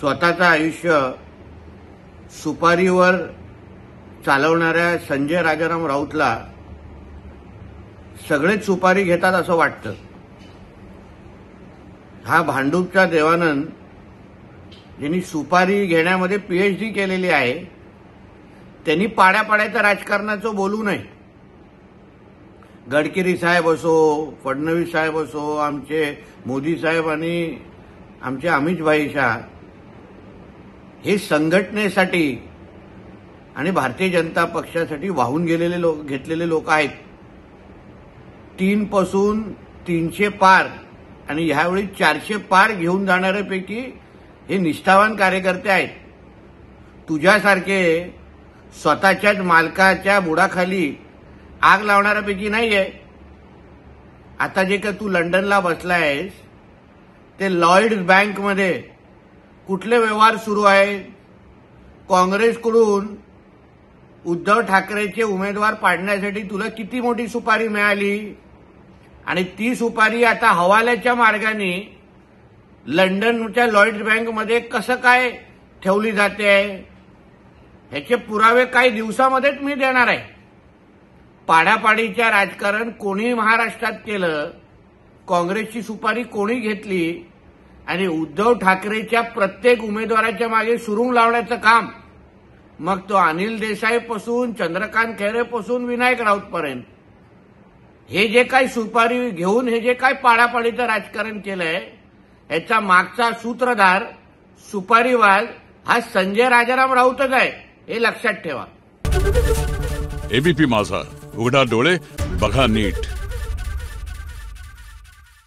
स्वतःचं आयुष्य सुपारीवर चालवणाऱ्या संजय राजाराम राऊतला सगळेच सुपारी घेतात असं वाटतं. हा भांडूपचा देवानंद ज्यांनी सुपारी घेण्यामध्ये पीएचडी केलेली आहे त्यांनी पाड्यापाड्याचं राजकारणाचं बोलू नये. गडकरी साहेब असो, फडणवीस साहेब असो, आमचे मोदी साहेब आणि आमचे अमित भाई शाह हे संघटनेसाठी आणि भारतीय जनता पक्षासाठी वाहून गेलेले लोक घेतलेले लोक आहेत. 3 पासून 300 पार आणि ह्यावेळी 400 पार घेऊन जाणाऱ्यापैकी हे निष्ठावान कार्यकर्ते आहेत. तुझ्यासारखे स्वतःच्याच मालकाच्या बुडाखाली आग लावणाऱ्यापैकी नाहीये. आता जे का तू लंडनला बसलायस ते लॉयड्स बँकमध्ये कुठले व्यवहार सुरू आहेत? काँग्रेसकडून उद्धव ठाकरेचे उमेदवार पाडण्यासाठी तुला किती मोठी सुपारी मिळाली आणि ती सुपारी आता हवाल्याच्या मार्गाने लंडनच्या लॉयड्स बँकमध्ये कसं काय ठेवली जाते ह्याचे पुरावे काही दिवसामध्येच मी देणार आहे. पाडापाडीच्या राजकारण कोणी महाराष्ट्रात केलं, काँग्रेसची सुपारी कोणी घेतली आणि उद्धव ठाकरेच्या प्रत्येक उमेदवाराच्या मागे सुरुंग लावण्याचं काम, मग तो अनिल देसाईपासून चंद्रकांत खैरेपासून विनायक राऊतपर्यंत हे जे काही सुपारी घेऊन हे जे काही पाडापाडीचं राजकारण केलंय याचा मागचा सूत्रधार सुपारीवाल हा संजय राजाराम राऊतच आहे, हे लक्षात ठेवा. एबीपी माझा, उघडा डोळे बघा नीट.